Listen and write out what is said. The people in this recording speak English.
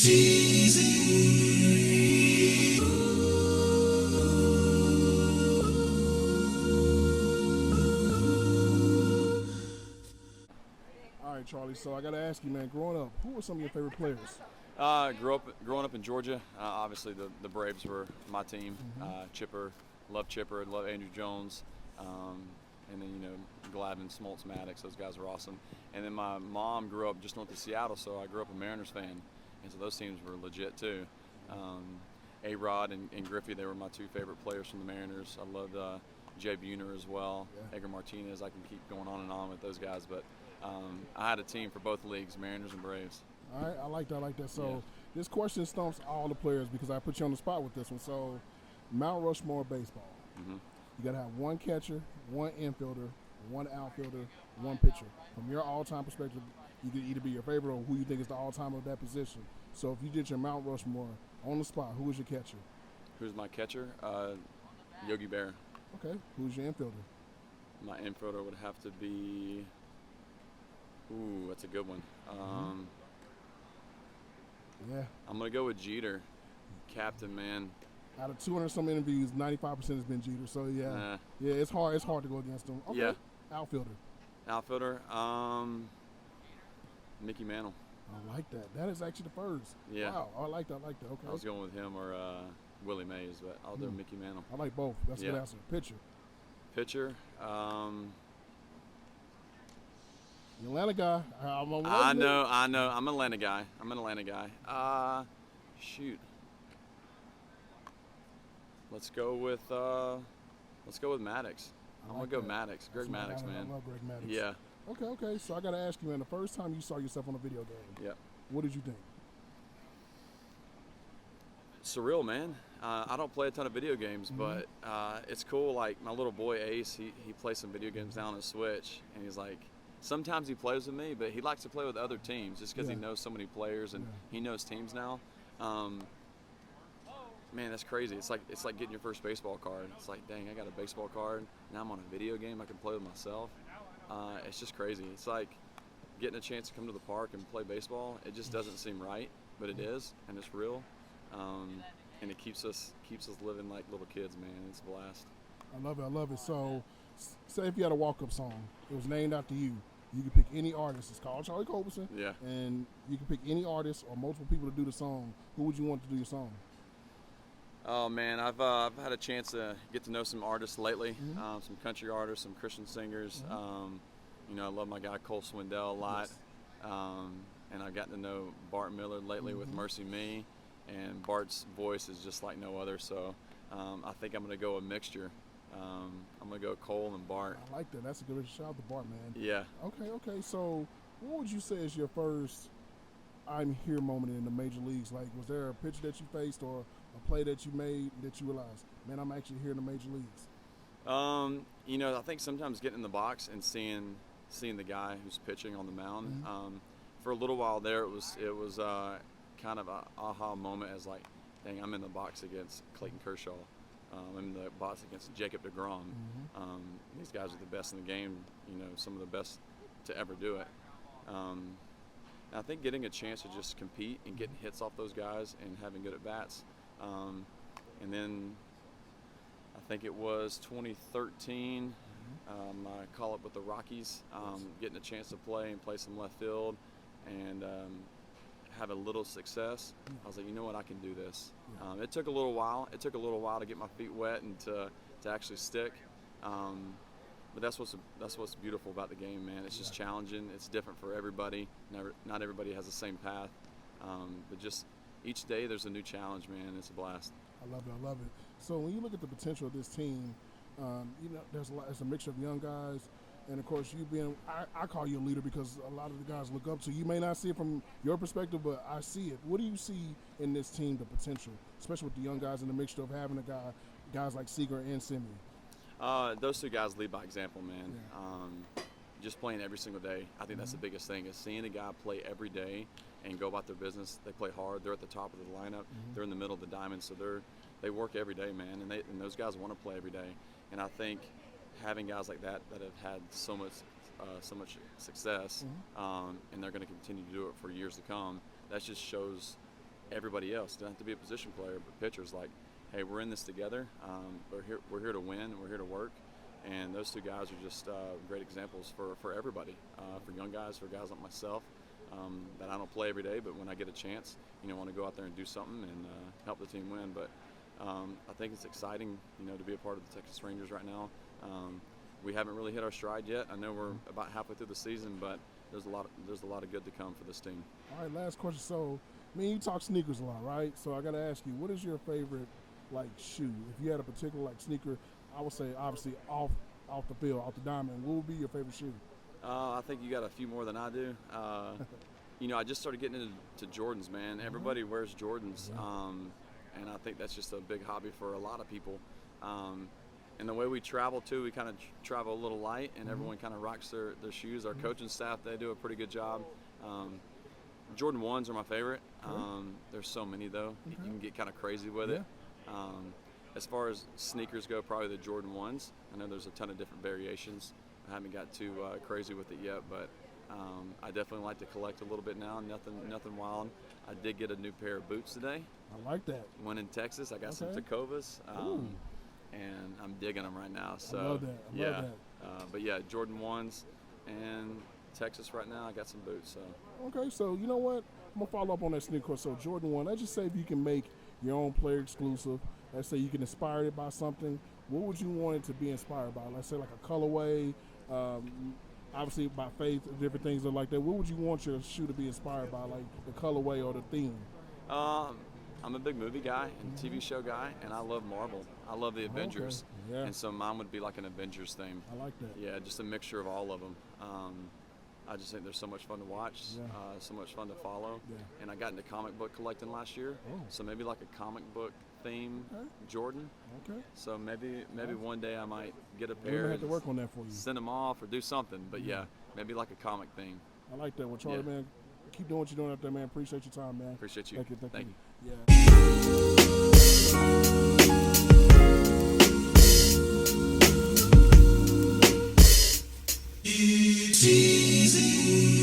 All right, Charlie. So I got to ask you, man. Growing up, who were some of your favorite players? Growing up in Georgia, obviously the Braves were my team. Chipper, love Andrew Jones, and then Glavine, Smoltz, Maddox. Those guys were awesome. And then my mom grew up just north of Seattle, so I grew up a Mariners fan, and so those teams were legit too. A-Rod and Griffey, they were my two favorite players from the Mariners. I loved Jay Buhner as well. Yeah. Edgar Martinez. I can keep going on and on with those guys, but I had a team for both leagues, Mariners and Braves. All right, I like that. So This question stumps all the players because I put you on the spot with this one. So Mount Rushmore baseball. Mm-hmm. You got to have one catcher, one infielder, one outfielder, one pitcher. From your all-time perspective, you could either be your favorite or who you think is the all-time of that position. So if you did your Mount Rushmore on the spot, who is your catcher? Who's my catcher? Yogi Berra. Okay. Who's your infielder? My infielder would have to be. Ooh, that's a good one. Yeah. I'm gonna go with Jeter, captain, man. Out of 200-some interviews, 95% has been Jeter. So yeah, it's hard. It's hard to go against him. Okay. Yeah. Outfielder. Mickey Mantle. I like that. That is actually the first. Yeah. Wow. I like that. Okay. I was going with him or Willie Mays, but I'll do Mickey Mantle. I like both. That's a good answer. Pitcher. The Atlanta guy. I know. I'm an Atlanta guy. Shoot. Let's go with Maddox. I'm gonna go Maddox. Greg Maddox, man. I love Greg Maddox. Yeah. Okay. So I gotta ask you, man. The first time you saw yourself on a video game, what did you think? Surreal, man. I don't play a ton of video games, but it's cool. Like my little boy Ace, he plays some video games down on the Switch, and he's like, sometimes he plays with me, but he likes to play with other teams just because he knows so many players and he knows teams now. Man, that's crazy. It's like getting your first baseball card. It's like, dang, I got a baseball card. Now I'm on a video game. I can play with myself. It's just crazy. It's like getting a chance to come to the park and play baseball. It just doesn't seem right, but it is, and it's real. And it keeps us living like little kids, man. It's a blast. I love it. So, say if you had a walk-up song, it was named after you. You could pick any artist. It's called Charlie Culberson. Yeah. And you can pick any artist or multiple people to do the song. Who would you want to do your song? Oh man, I've had a chance to get to know some artists lately. Some country artists, some Christian singers. I love my guy Cole Swindell a lot. Yes. And I've gotten to know Bart Miller lately with Mercy Me. And Bart's voice is just like no other. So I think I'm going to go a mixture. I'm going to go Cole and Bart. I like that. That's a good shout out to Bart, man. Yeah. Okay. So what would you say is your first I'm here moment in the major leagues? Like, was there a pitch that you faced or a play that you made that you realized, man, I'm actually here in the major leagues? I think sometimes getting in the box and seeing the guy who's pitching on the mound. For a little while there, it was kind of a aha moment as like, dang, I'm in the box against Clayton Kershaw. I'm in the box against Jacob deGrom. These guys are the best in the game, some of the best to ever do it. I think getting a chance to just compete and getting hits off those guys and having good at-bats. And then I think it was 2013, my call-up with the Rockies, getting a chance to play some left field and have a little success. I was like, you know what, I can do this. It took a little while. It took a little while to get my feet wet and to actually stick. But that's what's beautiful about the game, man. It's just challenging. It's different for everybody. Not everybody has the same path. But just each day there's a new challenge, man. It's a blast. I love it. So when you look at the potential of this team, there's a mixture of young guys. And, of course, you being – I call you a leader because a lot of the guys look up to you. You may not see it from your perspective, but I see it. What do you see in this team, the potential, especially with the young guys and the mixture of having guys like Seager and Simeon? Those two guys lead by example, man. Yeah. Just playing every single day. I think that's the biggest thing is seeing a guy play every day and go about their business. They play hard. They're at the top of the lineup. They're in the middle of the diamond, so they work every day, man. And those guys want to play every day. And I think – having guys like that have had so much success, and they're going to continue to do it for years to come, that just shows everybody else. It doesn't have to be a position player, but pitchers, like, hey, we're in this together. We're here to win. We're here to work. And those two guys are just great examples for everybody, for young guys, for guys like myself, that I don't play every day, but when I get a chance, want to go out there and do something and help the team win. But I think it's exciting, to be a part of the Texas Rangers right now. We haven't really hit our stride yet. I know we're about halfway through the season, but there's a lot of good to come for this team. All right, last question. So, you talk sneakers a lot, right? So I got to ask you, what is your favorite shoe? If you had a particular sneaker, I would say obviously off the field, off the diamond, what would be your favorite shoe? I think you got a few more than I do. I just started getting into Jordans, man. Everybody wears Jordans, and I think that's just a big hobby for a lot of people. And the way we travel too, we kind of travel a little light, and everyone kind of rocks their shoes. Our coaching staff, they do a pretty good job. Jordan 1s are my favorite. There's so many though. You can get kind of crazy with it. As far as sneakers go, probably the Jordan 1s. I know there's a ton of different variations. I haven't got too crazy with it yet, but I definitely like to collect a little bit now. Nothing wild. I did get a new pair of boots today. I like that. One in Texas. I got some Tacovas, and I'm digging them right now. So I love that. I love that. But yeah, Jordan 1s and Texas right now. I got some boots. So okay, so you know what? I'm gonna follow up on that sneaker. So Jordan 1. Let's just say if you can make your own player exclusive. Let's say you can inspire it by something. What would you want it to be inspired by? Let's say like a colorway, obviously by faith, different things like that. What would you want your shoe to be inspired by, like the colorway or the theme? I'm a big movie guy and TV show guy, and I love Marvel. I love the Avengers, and so mine would be like an Avengers theme. I like that. Yeah, just a mixture of all of them. I just think they're so much fun to watch, so much fun to follow. And I got into comic book collecting last year, so maybe like a comic book theme Jordan. So maybe one day I might get a pair. We're gonna have to work on that for you. Send them off or do something, but yeah, maybe like a comic theme. I like that. Well, Charlie, man, keep doing what you're doing out there, man. Appreciate your time, man. Appreciate you. Thank you. It's easy.